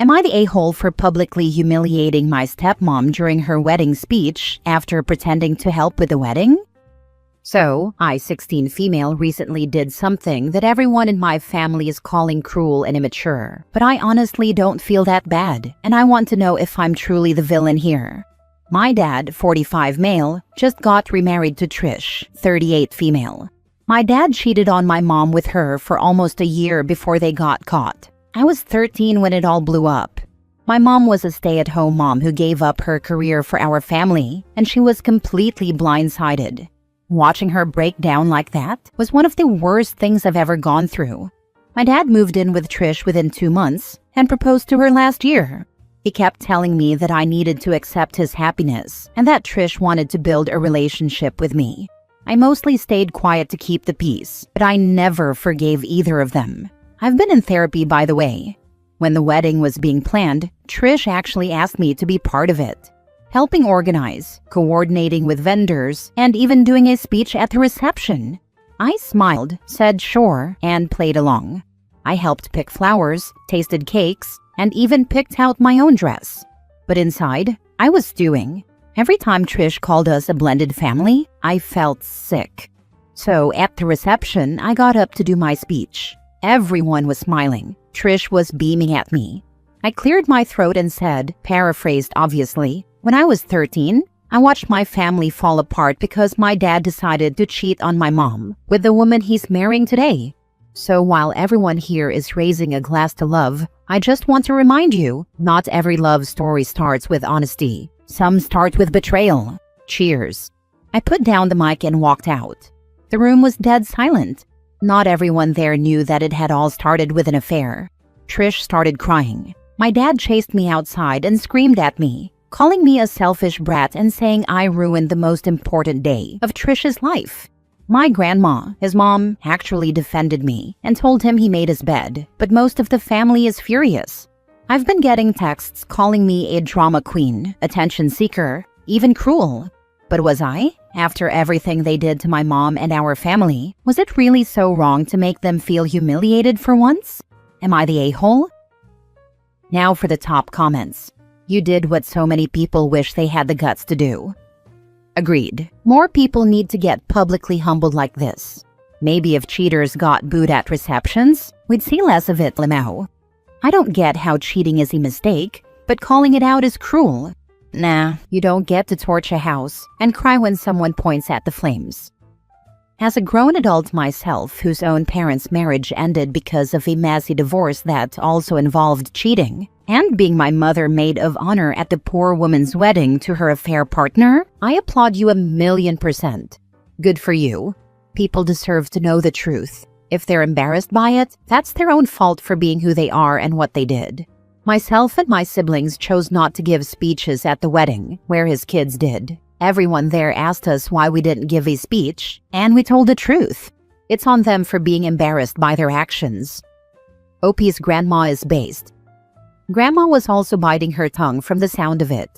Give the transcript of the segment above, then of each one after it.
Am I the a-hole for publicly humiliating my stepmom during her wedding speech after pretending to help with the wedding? So, I, 16 female, recently did something that everyone in my family is calling cruel and immature. But I honestly don't feel that bad, and I want to know if I'm truly the villain here. My dad, 45 male, just got remarried to Trish, 38 female. My dad cheated on my mom with her for almost a year before they got caught. I was 13 when it all blew up. My mom was a stay-at-home mom who gave up her career for our family, and she was completely blindsided. Watching her break down like that was one of the worst things I've ever gone through. My dad moved in with Trish within 2 months and proposed to her last year. He kept telling me that I needed to accept his happiness and that Trish wanted to build a relationship with me. I mostly stayed quiet to keep the peace, but I never forgave either of them. I've been in therapy, by the way. When the wedding was being planned, Trish actually asked me to be part of it, helping organize, coordinating with vendors, and even doing a speech at the reception. I smiled, said sure, and played along. I helped pick flowers, tasted cakes, and even picked out my own dress. But inside, I was stewing. Every time Trish called us a blended family, I felt sick. So at the reception, I got up to do my speech. Everyone was smiling. Trish was beaming at me. I cleared my throat and said, paraphrased obviously, "When I was 13, I watched my family fall apart because my dad decided to cheat on my mom with the woman he's marrying today. So while everyone here is raising a glass to love, I just want to remind you, not every love story starts with honesty. Some start with betrayal. Cheers." I put down the mic and walked out. The room was dead silent. Not everyone there knew that it had all started with an affair. Trish started crying. My dad chased me outside and screamed at me, calling me a selfish brat and saying I ruined the most important day of Trish's life. My grandma, his mom, actually defended me and told him he made his bed, but most of the family is furious. I've been getting texts calling me a drama queen, attention seeker, even cruel. But was I? After everything they did to my mom and our family, was it really so wrong to make them feel humiliated for once? Am I the a-hole? Now for the top comments. You did what so many people wish they had the guts to do. Agreed. More people need to get publicly humbled like this. Maybe if cheaters got booed at receptions, we'd see less of it, Lamau. I don't get how cheating is a mistake, but calling it out is cruel. Nah, you don't get to torch a house and cry when someone points at the flames. As a grown adult myself whose own parents' marriage ended because of a messy divorce that also involved cheating, and being my mother maid of honor at the poor woman's wedding to her affair partner, I applaud you 1,000,000%. Good for you. People deserve to know the truth. If they're embarrassed by it, that's their own fault for being who they are and what they did. Myself and my siblings chose not to give speeches at the wedding, where his kids did. Everyone there asked us why we didn't give a speech, and we told the truth. It's on them for being embarrassed by their actions. OP's grandma is based. Grandma was also biting her tongue from the sound of it.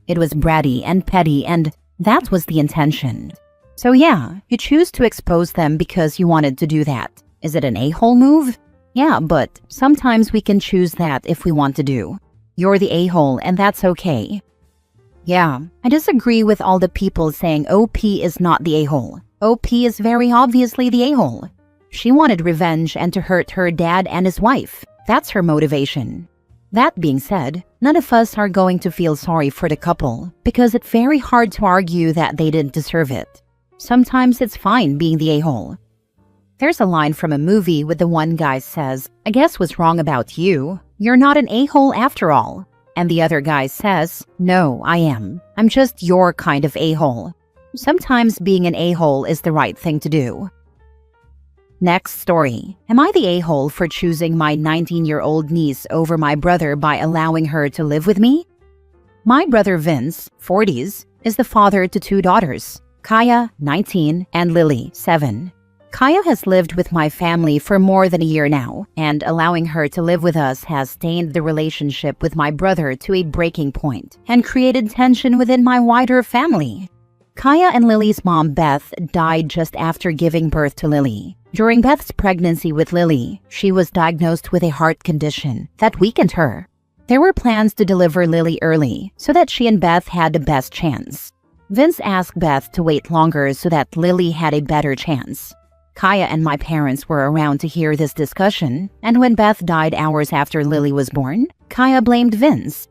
It was bratty and petty, and that was the intention. So yeah, you choose to expose them because you wanted to do that. Is it an a-hole move? Yeah, but sometimes we can choose that if we want to do. You're the a-hole, and that's okay. Yeah, I disagree with all the people saying OP is not the a-hole. OP is very obviously the a-hole. She wanted revenge and to hurt her dad and his wife. That's her motivation. That being said, none of us are going to feel sorry for the couple because it's very hard to argue that they didn't deserve it. Sometimes it's fine being the a-hole. There's a line from a movie where the one guy says, "I guess what's wrong about you? You're not an a-hole after all." And the other guy says, "No, I am. I'm just your kind of a-hole." Sometimes being an a-hole is the right thing to do. Next story. Am I the a-hole for choosing my 19-year-old niece over my brother by allowing her to live with me? My brother Vince, 40s, is the father to 2 daughters, Kaya, 19, and Lily, 7. Kaya has lived with my family for more than a year now, and allowing her to live with us has stained the relationship with my brother to a breaking point and created tension within my wider family. Kaya and Lily's mom, Beth, died just after giving birth to Lily. During Beth's pregnancy with Lily, she was diagnosed with a heart condition that weakened her. There were plans to deliver Lily early so that she and Beth had the best chance. Vince asked Beth to wait longer so that Lily had a better chance. Kaya and my parents were around to hear this discussion, and when Beth died hours after Lily was born, Kaya blamed Vince.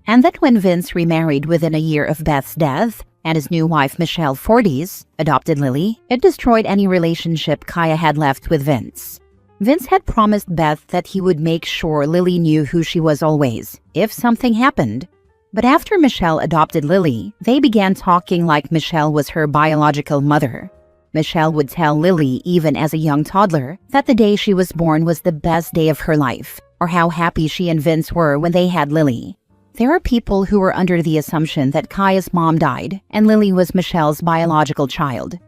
And then when Vince remarried within a year of Beth's death, and his new wife Michelle Fortes adopted Lily, it destroyed any relationship Kaya had left with Vince. Vince had promised Beth that he would make sure Lily knew who she was always, if something happened. But after Michelle adopted Lily, they began talking like Michelle was her biological mother. Michelle would tell Lily, even as a young toddler, that the day she was born was the best day of her life, or how happy she and Vince were when they had Lily. There are people who were under the assumption that Kaya's mom died, and Lily was Michelle's biological child.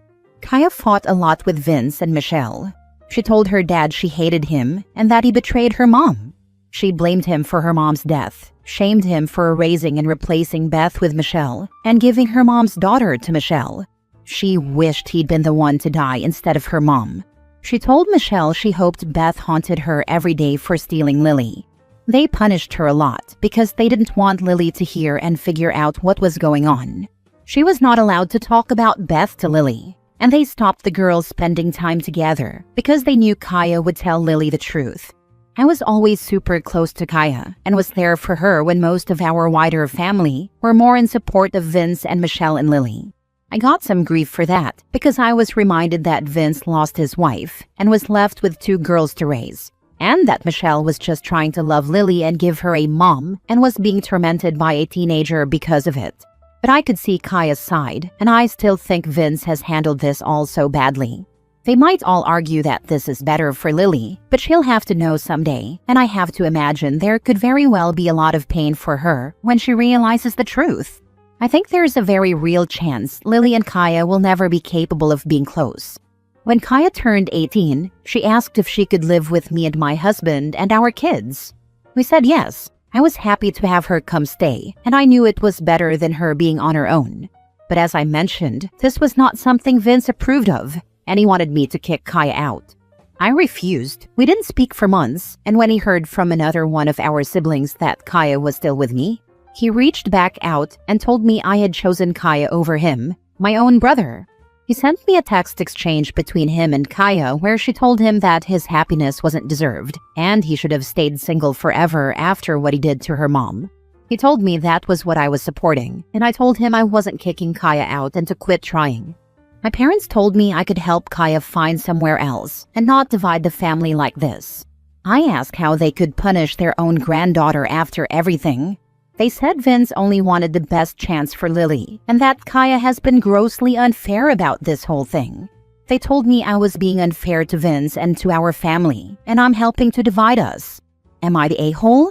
Kaya fought a lot with Vince and Michelle. She told her dad she hated him and that he betrayed her mom. She blamed him for her mom's death, shamed him for raising and replacing Beth with Michelle, and giving her mom's daughter to Michelle. She wished he'd been the one to die instead of her mom. She told Michelle she hoped Beth haunted her every day for stealing Lily. They punished her a lot because they didn't want Lily to hear and figure out what was going on. She was not allowed to talk about Beth to Lily, and they stopped the girls spending time together because they knew Kaya would tell Lily the truth. I was always super close to Kaya and was there for her when most of our wider family were more in support of Vince and Michelle and Lily. I got some grief for that because I was reminded that Vince lost his wife and was left with 2 girls to raise, and that Michelle was just trying to love Lily and give her a mom and was being tormented by a teenager because of it. But I could see Kaya's side, and I still think Vince has handled this all so badly. They might all argue that this is better for Lily, but she'll have to know someday, and I have to imagine there could very well be a lot of pain for her when she realizes the truth. I think there's a very real chance Lily and Kaya will never be capable of being close. When Kaya turned 18, she asked if she could live with me and my husband and our kids. We said yes. I was happy to have her come stay, and I knew it was better than her being on her own. But as I mentioned, this was not something Vince approved of, and he wanted me to kick Kaya out. I refused. We didn't speak for months, and when he heard from another one of our siblings that Kaya was still with me, he reached back out and told me I had chosen Kaya over him, my own brother. He sent me a text exchange between him and Kaya where she told him that his happiness wasn't deserved, and he should have stayed single forever after what he did to her mom. He told me that was what I was supporting, and I told him I wasn't kicking Kaya out and to quit trying. My parents told me I could help Kaya find somewhere else and not divide the family like this. I asked how they could punish their own granddaughter after everything. They said Vince only wanted the best chance for Lily, and that Kaya has been grossly unfair about this whole thing. They told me I was being unfair to Vince and to our family, and I'm helping to divide us. Am I the a-hole?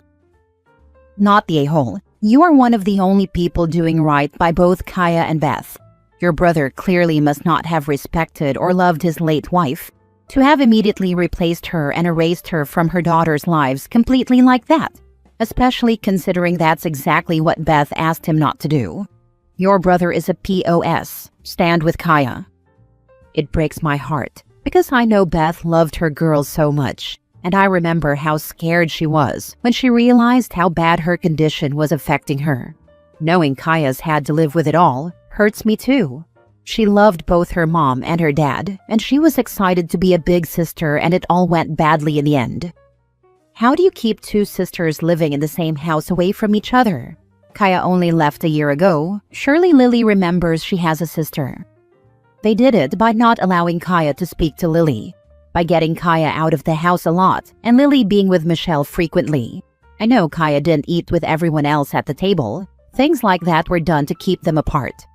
Not the a-hole. You are one of the only people doing right by both Kaya and Beth. Your brother clearly must not have respected or loved his late wife. To have immediately replaced her and erased her from her daughter's lives completely like that. Especially considering that's exactly what Beth asked him not to do. Your brother is a POS. Stand with Kaya. It breaks my heart because I know Beth loved her girls so much, and I remember how scared she was when she realized how bad her condition was affecting her. Knowing Kaya's had to live with it all hurts me too. She loved both her mom and her dad, and she was excited to be a big sister, and it all went badly in the end. How do you keep 2 sisters living in the same house away from each other? Kaya only left a year ago. Surely Lily remembers she has a sister. They did it by not allowing Kaya to speak to Lily, by getting Kaya out of the house a lot, and Lily being with Michelle frequently. I know Kaya didn't eat with everyone else at the table. Things like that were done to keep them apart.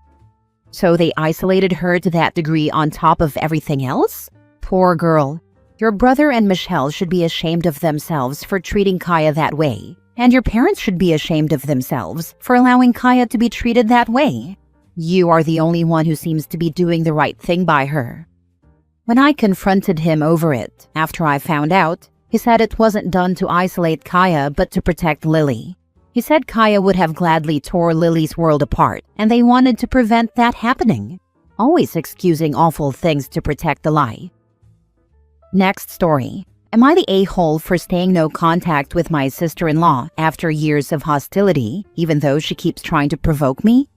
So they isolated her to that degree on top of everything else? Poor girl. Your brother and Michelle should be ashamed of themselves for treating Kaya that way, and your parents should be ashamed of themselves for allowing Kaya to be treated that way. You are the only one who seems to be doing the right thing by her. When I confronted him over it, after I found out, he said it wasn't done to isolate Kaya but to protect Lily. He said Kaya would have gladly tore Lily's world apart, and they wanted to prevent that happening. Always excusing awful things to protect the lie. Next story. Am I the a-hole for staying no contact with my sister-in-law after years of hostility, even though she keeps trying to provoke me?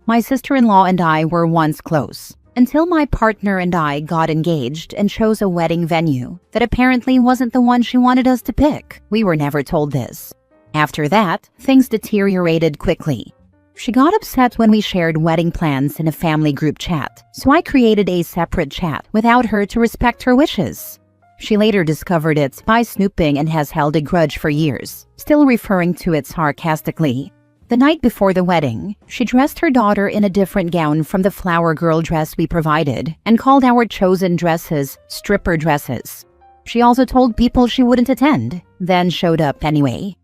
My sister-in-law and I were once close, until my partner and I got engaged and chose a wedding venue that apparently wasn't the one she wanted us to pick. We were never told this. After that, things deteriorated quickly. She got upset when we shared wedding plans in a family group chat, so I created a separate chat without her to respect her wishes. She later discovered it by snooping and has held a grudge for years, still referring to it sarcastically. The night before the wedding, she dressed her daughter in a different gown from the flower girl dress we provided and called our chosen dresses stripper dresses. She also told people she wouldn't attend, then showed up anyway.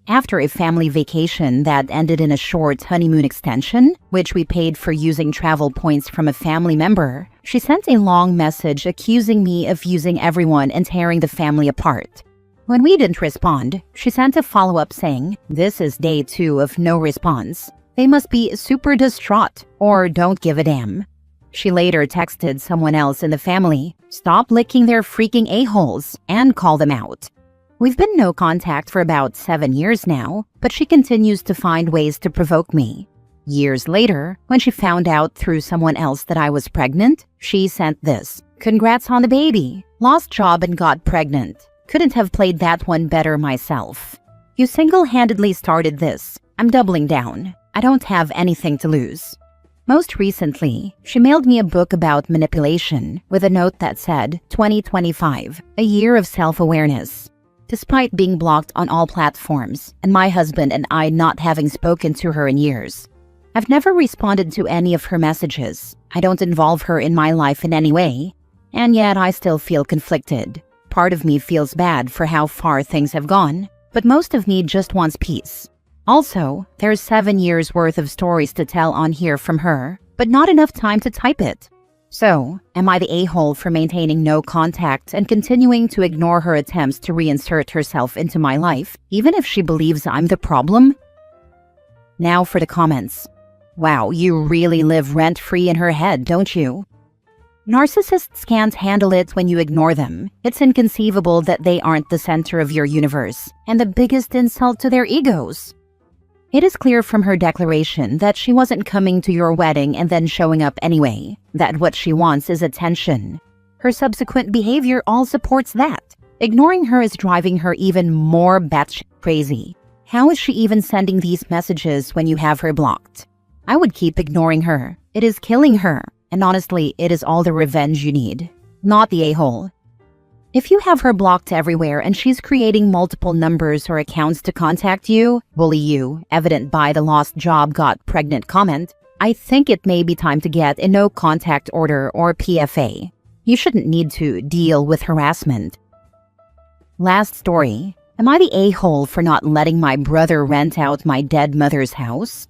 After a family vacation that ended in a short honeymoon extension, which we paid for using travel points from a family member, she sent a long message accusing me of using everyone and tearing the family apart. When we didn't respond, she sent a follow-up saying, "This is day 2 of no response. They must be super distraught or don't give a damn." She later texted someone else in the family, "Stop licking their freaking a-holes," and call them out. We've been no contact for about 7 years now, but she continues to find ways to provoke me. Years later, when she found out through someone else that I was pregnant, she sent this: "Congrats on the baby. Lost job and got pregnant. Couldn't have played that one better myself. You single-handedly started this. I'm doubling down. I don't have anything to lose." Most recently, she mailed me a book about manipulation with a note that said, "2025, a year of self-awareness." Despite being blocked on all platforms, and my husband and I not having spoken to her in years, I've never responded to any of her messages. I don't involve her in my life in any way, and yet I still feel conflicted. Part of me feels bad for how far things have gone, but most of me just wants peace. Also, there's 7 years worth of stories to tell on here from her, but not enough time to type it. So, am I the a-hole for maintaining no contact and continuing to ignore her attempts to reinsert herself into my life, even if she believes I'm the problem? Now for the comments. Wow, you really live rent-free in her head, don't you? Narcissists can't handle it when you ignore them. It's inconceivable that they aren't the center of your universe, and the biggest insult to their egos. It is clear from her declaration that she wasn't coming to your wedding and then showing up anyway, that what she wants is attention. Her subsequent behavior all supports that. Ignoring her is driving her even more batshit crazy. How is she even sending these messages when you have her blocked? I would keep ignoring her. It is killing her, and honestly, it is all the revenge you need, not the a-hole. If you have her blocked everywhere and she's creating multiple numbers or accounts to contact you, bully you, evident by the lost job got pregnant comment, I think it may be time to get a no contact order or PFA. You shouldn't need to deal with harassment. Last story. Am I the a-hole for not letting my brother rent out my dead mother's house?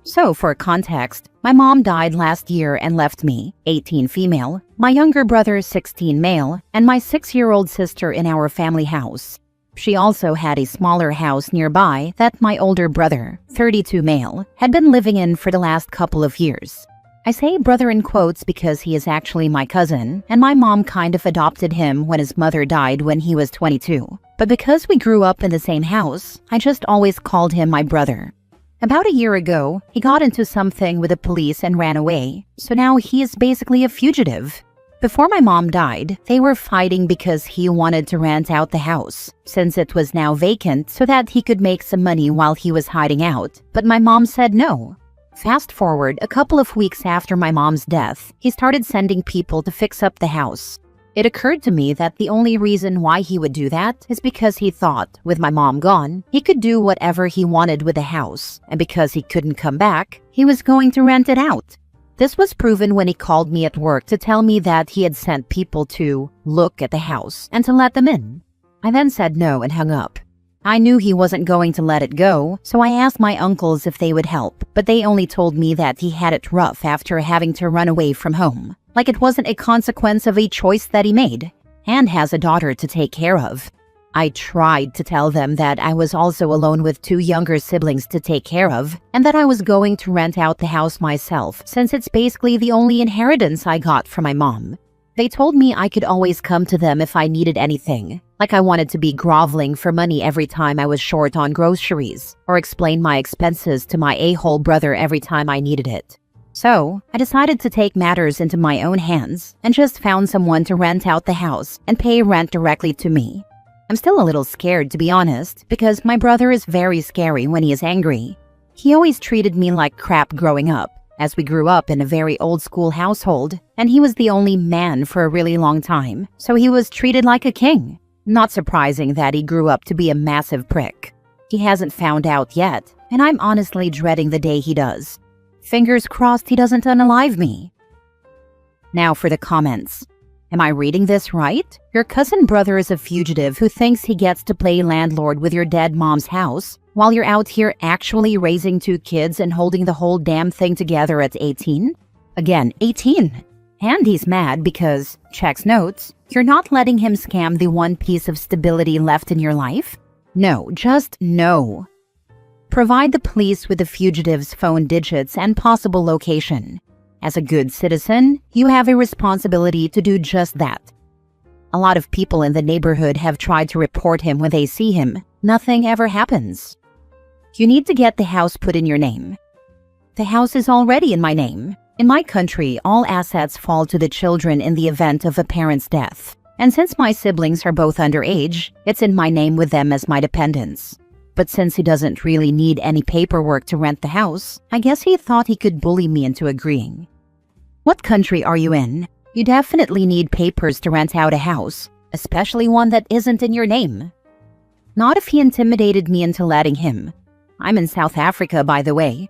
So, for context, my mom died last year and left me, 18 female, my younger brother 16 male, and my 6-year-old sister in our family house. She also had a smaller house nearby that my older brother, 32 male, had been living in for the last couple of years. I say brother in quotes because he is actually my cousin, and my mom kind of adopted him when his mother died when he was 22. But because we grew up in the same house, I just always called him my brother. About a year ago, he got into something with the police and ran away, so now he is basically a fugitive. Before my mom died, they were fighting because he wanted to rent out the house, since it was now vacant so that he could make some money while he was hiding out, but my mom said no. Fast forward a couple of weeks after my mom's death, he started sending people to fix up the house. It occurred to me that the only reason why he would do that is because he thought, with my mom gone, he could do whatever he wanted with the house, and because he couldn't come back, he was going to rent it out. This was proven when he called me at work to tell me that he had sent people to look at the house and to let them in. I then said no and hung up. I knew he wasn't going to let it go, so I asked my uncles if they would help, but they only told me that he had it rough after having to run away from home. Like it wasn't a consequence of a choice that he made, and has a daughter to take care of. I tried to tell them that I was also alone with 2 younger siblings to take care of, and that I was going to rent out the house myself since it's basically the only inheritance I got from my mom. They told me I could always come to them if I needed anything, like I wanted to be groveling for money every time I was short on groceries, or explain my expenses to my a-hole brother every time I needed it. So, I decided to take matters into my own hands and just found someone to rent out the house and pay rent directly to me. I'm still a little scared, to be honest, because my brother is very scary when he is angry. He always treated me like crap growing up, as we grew up in a very old-school household, and he was the only man for a really long time, so he was treated like a king. Not surprising that he grew up to be a massive prick. He hasn't found out yet, and I'm honestly dreading the day he does. Fingers crossed he doesn't unalive me. Now for the comments. Am I reading this right? Your cousin brother is a fugitive who thinks he gets to play landlord with your dead mom's house while you're out here actually raising 2 kids and holding the whole damn thing together at 18? Again, 18. And he's mad because, checks notes, you're not letting him scam the one piece of stability left in your life? No, just no. Provide the police with the fugitive's phone digits and possible location. As a good citizen, you have a responsibility to do just that. A lot of people in the neighborhood have tried to report him when they see him. Nothing ever happens. You need to get the house put in your name. The house is already in my name. In my country, all assets fall to the children in the event of a parent's death. And since my siblings are both underage, it's in my name with them as my dependents. But since he doesn't really need any paperwork to rent the house, I guess he thought he could bully me into agreeing. What country are you in? You definitely need papers to rent out a house, especially one that isn't in your name. Not if he intimidated me into letting him. I'm in South Africa, by the way.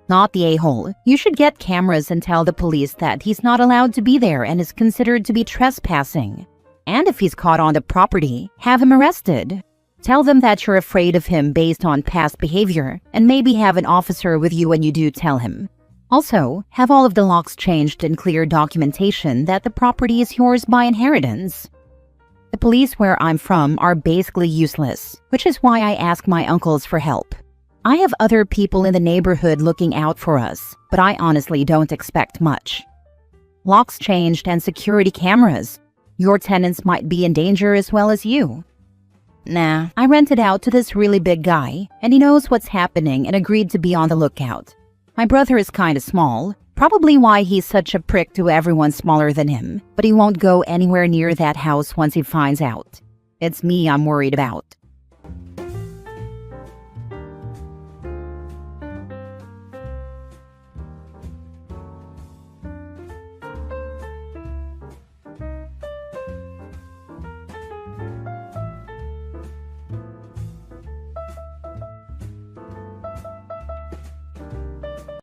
Not the a-hole. You should get cameras and tell the police that he's not allowed to be there and is considered to be trespassing. And if he's caught on the property, have him arrested. Tell them that you're afraid of him based on past behavior, and maybe have an officer with you when you do tell him. Also, have all of the locks changed and clear documentation that the property is yours by inheritance. The police where I'm from are basically useless, which is why I ask my uncles for help. I have other people in the neighborhood looking out for us, but I honestly don't expect much. Locks changed and security cameras. Your tenants might be in danger as well as you. Nah, I rented out to this really big guy, and he knows what's happening and agreed to be on the lookout. My brother is kinda small, probably why he's such a prick to everyone smaller than him, but he won't go anywhere near that house once he finds out. It's me I'm worried about.